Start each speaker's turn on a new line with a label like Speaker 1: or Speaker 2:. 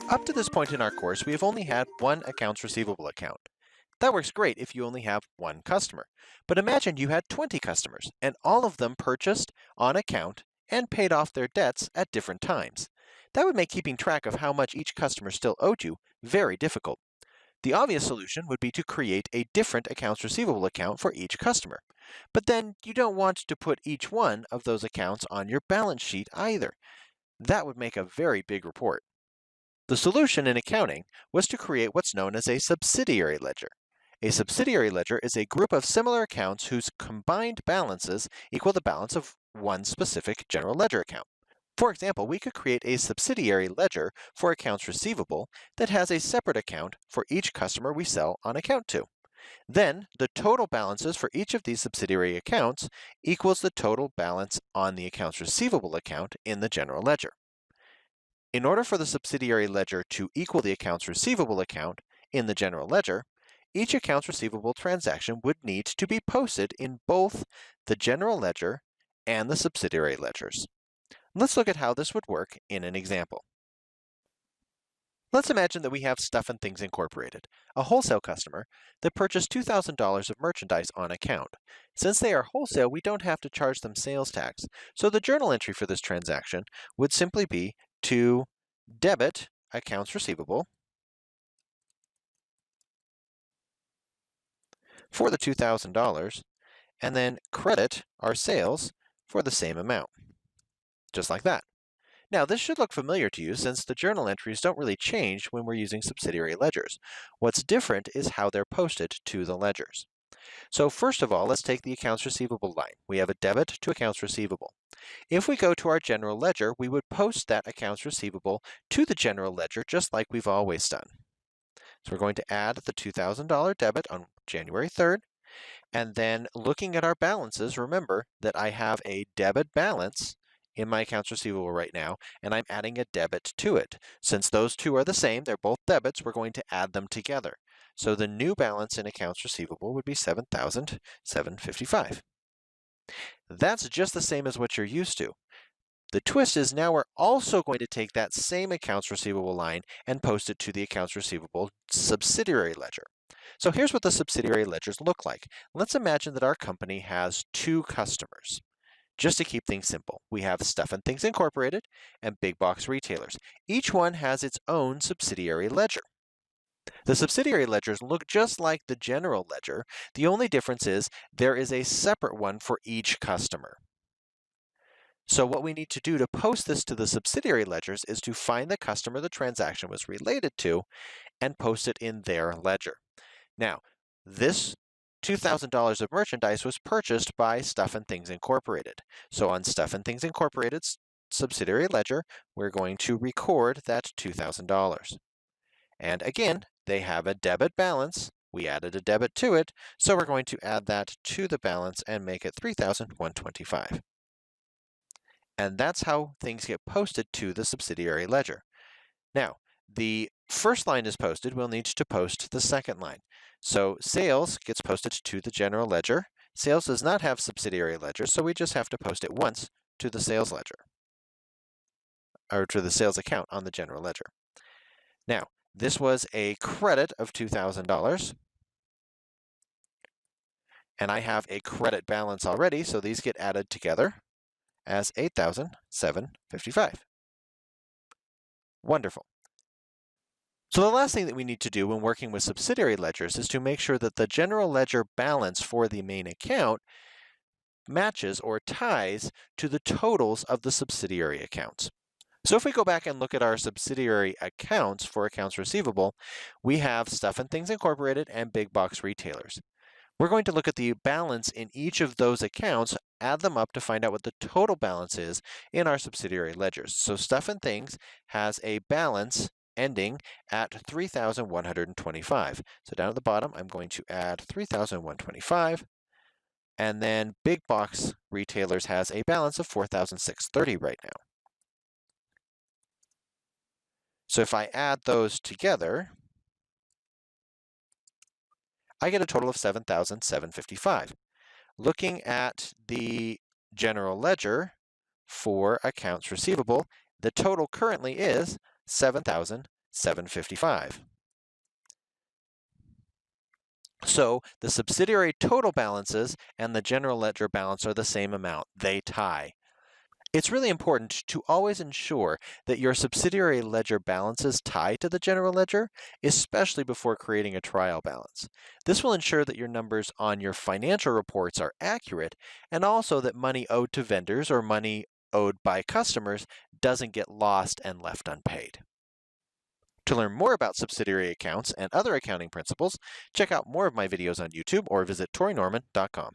Speaker 1: Up to this point in our course, we have only had one accounts receivable account. That works great if you only have one customer. But imagine you had 20 customers, and all of them purchased on account and paid off their debts at different times. That would make keeping track of how much each customer still owed you very difficult. The obvious solution would be to create a different accounts receivable account for each customer. But then you don't want to put each one of those accounts on your balance sheet either. That would make a very big report. The solution in accounting was to create what's known as a subsidiary ledger. A subsidiary ledger is a group of similar accounts whose combined balances equal the balance of one specific general ledger account. For example, we could create a subsidiary ledger for accounts receivable that has a separate account for each customer we sell on account to. Then, the total balances for each of these subsidiary accounts equals the total balance on the accounts receivable account in the general ledger. In order for the subsidiary ledger to equal the accounts receivable account in the general ledger, each accounts receivable transaction would need to be posted in both the general ledger and the subsidiary ledgers. Let's look at how this would work in an example. Let's imagine that we have Stuff and Things Incorporated, a wholesale customer that purchased $2,000 of merchandise on account. Since they are wholesale, we don't have to charge them sales tax, so the journal entry for this transaction would simply be to debit accounts receivable for the $2,000 and then credit our sales for the same amount, just like that. Now, this should look familiar to you since the journal entries don't really change when we're using subsidiary ledgers. What's different is how they're posted to the ledgers. So first of all, let's take the accounts receivable line. We have a debit to accounts receivable. If we go to our general ledger, we would post that accounts receivable to the general ledger just like we've always done. So we're going to add the $2,000 debit on January 3rd, and then looking at our balances, remember that I have a debit balance in my accounts receivable right now, and I'm adding a debit to it. Since those two are the same, they're both debits, we're going to add them together. So the new balance in accounts receivable would be $7,755. That's just the same as what you're used to. The twist is now we're also going to take that same accounts receivable line and post it to the accounts receivable subsidiary ledger. So here's what the subsidiary ledgers look like. Let's imagine that our company has two customers. Just to keep things simple, we have Stuff and Things Incorporated and big box retailers. Each one has its own subsidiary ledger. The subsidiary ledgers look just like the general ledger. The only difference is there is a separate one for each customer. So what we need to do to post this to the subsidiary ledgers is to find the customer the transaction was related to and post it in their ledger. Now, this $2,000 of merchandise was purchased by Stuff and Things Incorporated. So on Stuff and Things Incorporated's subsidiary ledger, we're going to record that $2,000. And again, they have a debit balance. We added a debit to it, so we're going to add that to the balance and make it $3,125. And that's how things get posted to the subsidiary ledger. Now, the first line is posted, we'll need to post the second line. So sales gets posted to the general ledger. Sales does not have subsidiary ledger, so we just have to post it once to the sales ledger, or to the sales account on the general ledger. Now, this was a credit of $2,000, and I have a credit balance already, so these get added together as $8,755. Wonderful. So the last thing that we need to do when working with subsidiary ledgers is to make sure that the general ledger balance for the main account matches or ties to the totals of the subsidiary accounts. So if we go back and look at our subsidiary accounts for accounts receivable, we have Stuff and Things Incorporated and big box retailers. We're going to look at the balance in each of those accounts, add them up to find out what the total balance is in our subsidiary ledgers. So Stuff and Things has a balance ending at $3,125. So down at the bottom, I'm going to add $3,125. And then big box retailers has a balance of $4,630 right now. So if I add those together, I get a total of $7,755. Looking at the general ledger for accounts receivable, the total currently is $7,755. $755. So the subsidiary total balances and the general ledger balance are the same amount. They tie. It's really important to always ensure that your subsidiary ledger balances tie to the general ledger, especially before creating a trial balance. This will ensure that your numbers on your financial reports are accurate, and also that money owed to vendors or money owed by customers doesn't get lost and left unpaid. To learn more about subsidiary accounts and other accounting principles, check out more of my videos on YouTube or visit ToriNorman.com.